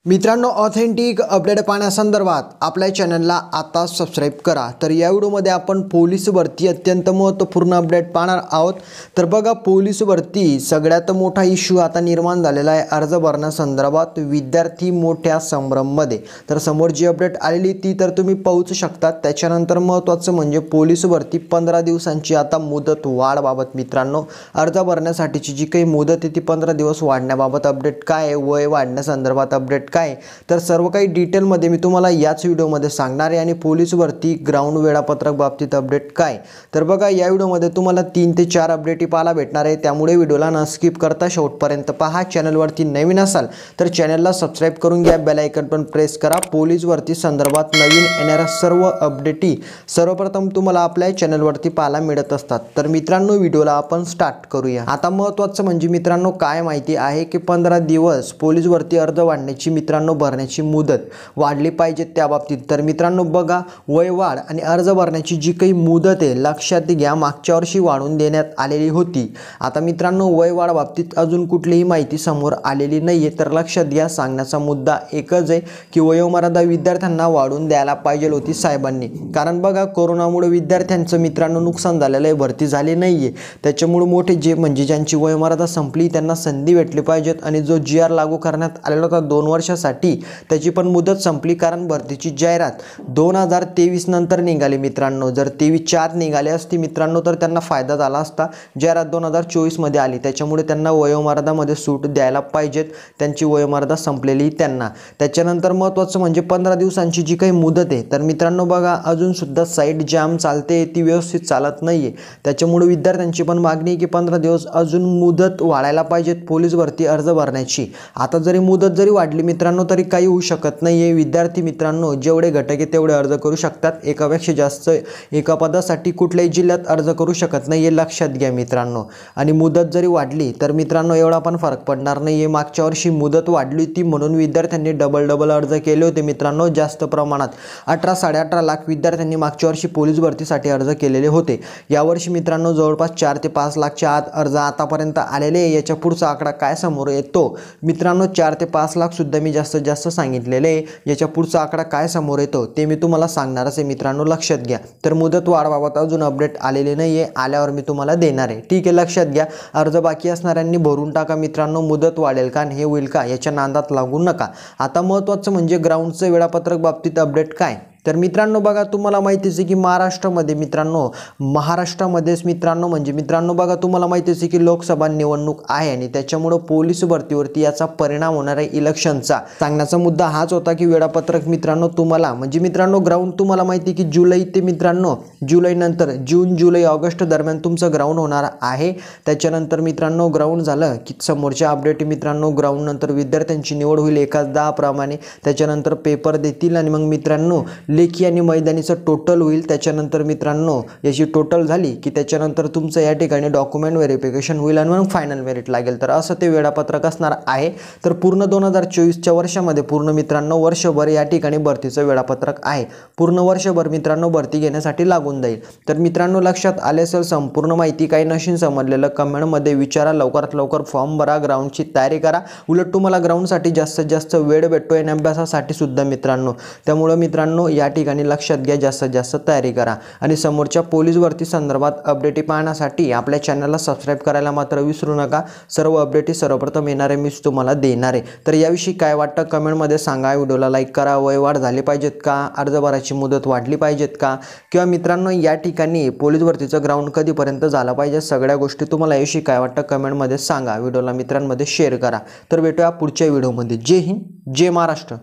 मित्रांनो, authentic update पाहण्यासंदर्भात आपल्या चॅनलला आता सबस्क्राईब करा। तर या व्हिडिओमध्ये आपण पोलीस भरती अत्यंत महत्त्वपूर्ण अपडेट पाहणार आहोत। तर बघा, पोलीस भरती सगळ्यात मोठा इश्यू आता निर्माण झालेला आहे अर्ज भरण्यासंदर्भात। विद्यार्थी मोठ्या संभ्रममध्ये। तर समोर जी अपडेट आलेली ती तर तुम्ही पाहूच शकता। त्याच्यानंतर महत्त्वाचं म्हणजे पोलीस भरती 15 दिवसांची आता मुदत वाढबाबत मित्रांनो, अर्ज भरण्यासाठीची जी काही मुदत आहे ती 15 दिवस वाढण्याबाबत अपडेट काय आहे, वय वाढण्यासंदर्भात अपडेट काय, तर सर्व काही डिटेलमध्ये मी तुम्हाला याच व्हिडिओमध्ये सांगणार आहे। आणि पोलीस भरती ग्राउंड वेळापत्रक बाबतीत अपडेट काय, तर बघा या व्हिडिओमध्ये तुम्हाला 3 ते 4 अपडेट पाहायला भेटणार आहे। त्यामुळे व्हिडिओला न स्किप करता शेवटपर्यंत पहा। चॅनलवरती नवीन असाल तर चॅनलला सबस्क्राईब करून घ्या, बेल आयकॉन पण प्रेस करा। पोलीस भरती संदर्भात नवीन येणाऱ्या सर्व अपडेटी सर्वप्रथम तुम्हाला आपल्या चॅनलवरती पाहायला मिळत असतात। तर मित्रांनो, व्हिडिओला आपण स्टार्ट करूया। आता महत्त्वाचं म्हणजे मित्रांनो काय माहिती आहे की 15 दिवस पोलीस भरती अर्ज वाढण्याची मित्रांनो भरण्याची मुदत वाढली पाहिजे त्या बाबतीत। तर मित्रांनो बघा, वय वाढ आणि अर्ज भरण्याची जी काही मुदत आहे लक्षात घ्या, मागच्या वर्षी वाढवून देण्यात आलेली होती। आता मित्रांनो वय वाढ बाबतीत अजून कुठलीही माहिती समोर आलेली नाहीये। तर लक्षात घ्या, सांगण्याचा मुद्दा एकच आहे की वयोमर्यादा विद्यार्थ्यांना वाढवून द्यायला पाहिजे होती साहेबांनी। कारण बघा, कोरोनामुळे विद्यार्थ्यांचं मित्रांनो नुकसान झालेलं आहे, भरती झाली नाहीये। त्याच्यामुळे मोठे जे म्हणजे ज्यांची वयोमर्यादा संपली त्यांना संधी भेटली पाहिजेत। आणि जो GR लागू करण्यात आलेला होता 2 वर्षासाठी त्याची पण मुदत संपली। कारण भरतीची जाहिरात 2023 नंतर निघाली मित्रांनो। जर 23च्या आत निघाली असती मित्रांनो तर त्यांना फायदा झाला असता। जाहिरात 2024 मध्ये आली, त्याच्यामुळे त्यांना वयोमर्यादामध्ये सूट द्यायला पाहिजेत, त्यांची वयोमर्यादा संपलेली त्यांना। त्याच्यानंतर महत्त्वाचं म्हणजे 15 दिवसांची जी काही मुदत आहे तर मित्रांनो बघा, अजून सुद्धा साईट जॅम चालते, ती व्यवस्थित चालत नाहीये। त्याच्यामुळे विद्यार्थ्यांची पण मागणी की 15 दिवस अजून मुदत वाढायला पाहिजेत पोलीस भरती अर्ज भरण्याची। आता जरी मुदत जरी वाढली मित्रांनो तरी काही होऊ शकत नाहीये। विद्यार्थी मित्रांनो जेवढे घटक आहे तेवढे अर्ज करू शकतात, एकापेक्षा जास्त एका पदासाठी कुठल्याही जिल्ह्यात अर्ज करू शकत नाही, हे लक्षात घ्या मित्रांनो। आणि मुदत जरी वाढली तर मित्रांनो एवढा पण फरक पडणार नाहीये। मागच्या वर्षी मुदत वाढली होती म्हणून विद्यार्थ्यांनी डबल अर्ज केले होते मित्रांनो, जास्त प्रमाणात 18-18.5 लाख विद्यार्थ्यांनी मागच्या वर्षी पोलीस भरतीसाठी अर्ज केलेले होते। यावर्षी मित्रांनो जवळपास 4 ते 5 लाखच्या आत अर्ज आतापर्यंत आलेले आहे। याच्या पुढचा आकडा काय समोर येतो मित्रांनो, 4 ते 5 लाख सुद्धा मी जास्तीत जास्त सांगितलेले आहे। याच्या पुढचा आकडा काय समोर येतो ते मी तुम्हाला सांगणारच आहे मित्रांनो, लक्षात घ्या। तर मुदत वाढबाबत अजून अपडेट आलेले नाहीये, आल्यावर मी तुम्हाला देणार आहे, ठीक आहे, लक्षात घ्या। अर्ज बाकी असणाऱ्यांनी भरून टाका मित्रांनो, मुदत वाढेल का आणि हे होईल का याच्या नादात लागू नका। आता महत्त्वाचं म्हणजे ग्राउंडचं वेळापत्रक बाबतीत अपडेट काय, तर मित्रांनो बघा, तुम्हाला माहितीच आहे की महाराष्ट्रामध्येच मित्रांनो म्हणजे मित्रांनो बघा, तुम्हाला माहितीच आहे की लोकसभा निवडणूक आहे आणि त्याच्यामुळे पोलीस भरतीवरती याचा परिणाम होणार आहे इलेक्शनचा। सांगण्याचा मुद्दा हाच होता की वेळापत्रक मित्रांनो तुम्हाला म्हणजे मित्रांनो ग्राउंड तुम्हाला माहिती की जुलै ते मित्रांनो जुलै नंतर जून जुलै ऑगस्ट दरम्यान तुमचं ग्राउंड होणार आहे। त्याच्यानंतर मित्रांनो ग्राउंड झालं की समोरच्या अपडेट मित्रांनो ग्राउंड नंतर विद्यार्थ्यांची निवड होईल 1/10 प्रमाणे। त्याच्यानंतर पेपर देतील आणि मग मित्रांनो लेखी आणि मैदानीचं टोटल होईल। त्याच्यानंतर मित्रांनो याची टोटल झाली की त्याच्यानंतर तुमचं या ठिकाणी डॉक्युमेंट व्हेरिफिकेशन होईल आणि मग फायनल मेरिट लागेल। तर असं ते वेळापत्रक असणार आहे। तर पूर्ण 2024च्या वर्षामध्ये पूर्ण मित्रांनो वर्षभर या ठिकाणी भरतीचं वेळापत्रक आहे। पूर्ण वर्षभर मित्रांनो भरती घेण्यासाठी लागून जाईल। तर मित्रांनो लक्षात आले असेल संपूर्ण माहिती, काही नशीन समजलेलं कमेंटमध्ये विचारा, लवकरात लवकर फॉर्म भरा, ग्राउंडची तयारी करा। उलट तुम्हाला ग्राउंडसाठी जास्तीत जास्त वेळ भेटतोय आणि अभ्यासासाठी सुद्धा मित्रांनो। त्यामुळे मित्रांनो या ठिकाणी लक्षात घ्या, जास्तीत जास्त तयारी करा। आणि समोरच्या पोलीस भरती संदर्भात अपडेटी पाहण्यासाठी आपल्या चॅनलला सबस्क्राईब करायला मात्र विसरू नका। सर्व अपडेटी सर्वप्रथम येणारे मीच तुम्हाला देणार आहे। तर याविषयी काय वाटतं कमेंटमध्ये सांगा। व्हिडिओला लाईक करा। वय वाढ झाली पाहिजेत का, अर्ज भरायची मुदत वाढली पाहिजेत का, किंवा मित्रांनो या ठिकाणी पोलीस भरतीचं ग्राउंड कधीपर्यंत झालं पाहिजे, सगळ्या गोष्टी तुम्हाला याविषयी काय वाटतं कमेंटमध्ये सांगा। व्हिडिओला मित्रांमध्ये शेअर करा। तर भेटूया पुढच्या व्हिडिओमध्ये। जय हिंद, जय महाराष्ट्र।